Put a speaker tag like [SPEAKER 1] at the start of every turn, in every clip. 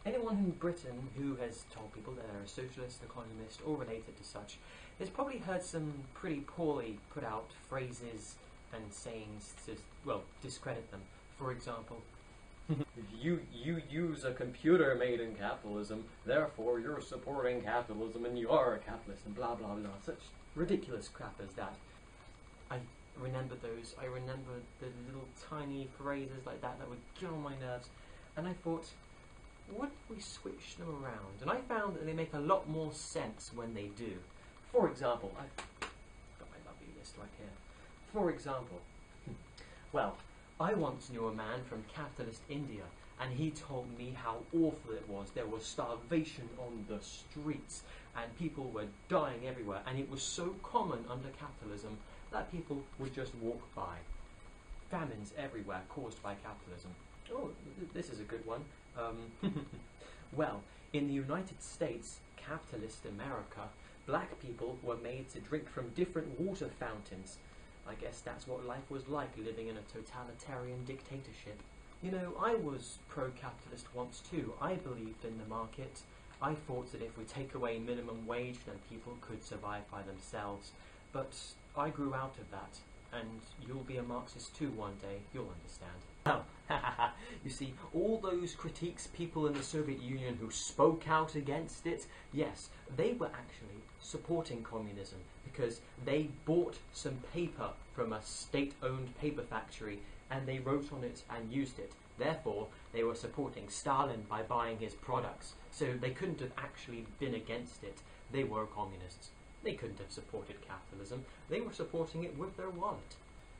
[SPEAKER 1] Anyone in Britain who has told people that they're a socialist, a communist, or related to such, has probably heard some pretty poorly put out phrases and sayings to, well, discredit them. For example, you use a computer made in capitalism, therefore you're supporting capitalism and you are a capitalist, and blah blah blah. Such ridiculous crap as that. I remember those. I remember the little tiny phrases like that that would get on my nerves, and I thought, what if we switch them around? And I found that they make a lot more sense when they do. For example, I've got my lovely list right here. For example, well, I once knew a man from capitalist India, and he told me how awful it was. There was starvation on the streets, and people were dying everywhere, and it was so common under capitalism that people would just walk by. Famines everywhere caused by capitalism. Oh, this is a good one. Well, in the United States, capitalist America, black people were made to drink from different water fountains. I guess that's what life was like living in a totalitarian dictatorship. You know, I was pro-capitalist once too. I believed in the market. I thought that if we take away minimum wage, then people could survive by themselves. But I grew out of that, and you'll be a Marxist too one day, you'll understand. Oh, you see, all those critiques, people in the Soviet Union who spoke out against it, yes, they were actually supporting communism because they bought some paper from a state-owned paper factory and they wrote on it and used it. Therefore, they were supporting Stalin by buying his products. So they couldn't have actually been against it. They were communists. They couldn't have supported capitalism. They were supporting it with their wallet.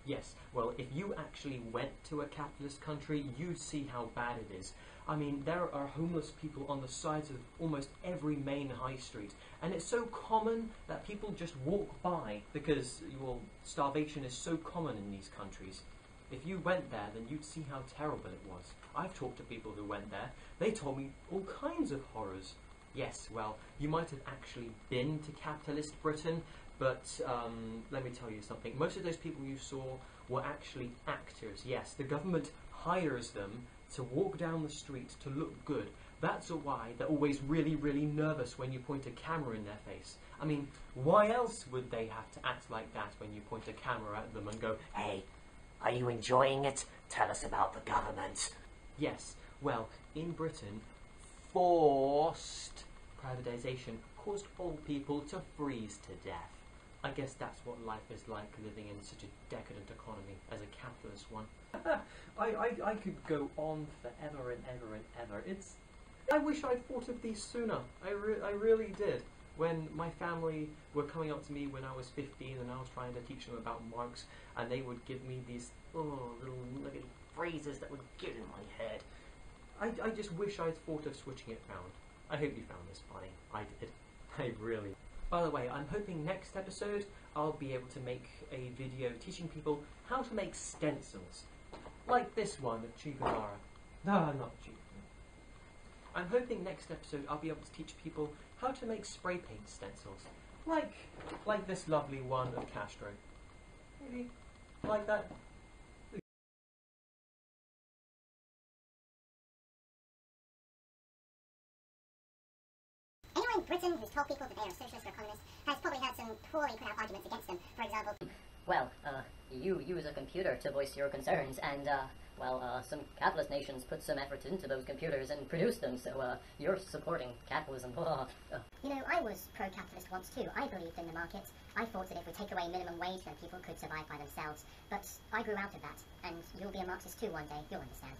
[SPEAKER 1] Yes, well, if you actually went to a capitalist country, you'd see how bad it is. I mean, there are homeless people on the sides of almost every main high street, and it's so common that people just walk by because, well, starvation is so common in these countries. If you went there, then you'd see how terrible it was. I've talked to people who went there. They told me all kinds of horrors. Yes, well, you might have actually been to capitalist Britain, but let me tell you something. Most of those people you saw were actually actors. Yes, the government hires them to walk down the street to look good. That's why they're always really, really nervous when you point a camera in their face. I mean, why else would they have to act like that when you point a camera at them and go, "Hey, are you enjoying it? Tell us about the government." Yes, well, in Britain, forced privatisation caused all people to freeze to death. I guess that's what life is like living in such a decadent economy as a capitalist one. I could go on forever and ever and ever. I wish I'd thought of these sooner. I really did. When my family were coming up to me when I was 15 and I was trying to teach them about Marx, and they would give me these little phrases that would get in my head. I just wish I'd thought of switching it round. I hope you found this funny. I did. I really. By the way, I'm hoping next episode I'll be able to make a video teaching people how to make stencils. Like this one of Che Guevara. No, not Che Guevara. I'm hoping next episode I'll be able to teach people how to make spray paint stencils. Like this lovely one of Castro. Maybe like that.
[SPEAKER 2] Anyone in Britain who's told people that they are a socialist or communist has probably had some poorly put out arguments against them. For example,
[SPEAKER 3] well, you use a computer to voice your concerns, and, some capitalist nations put some effort into those computers and produced them, so, you're supporting capitalism.
[SPEAKER 2] You know, I was pro-capitalist once too. I believed in the market. I thought that if we take away minimum wage, then people could survive by themselves. But I grew out of that, and you'll be a Marxist too one day, you'll understand.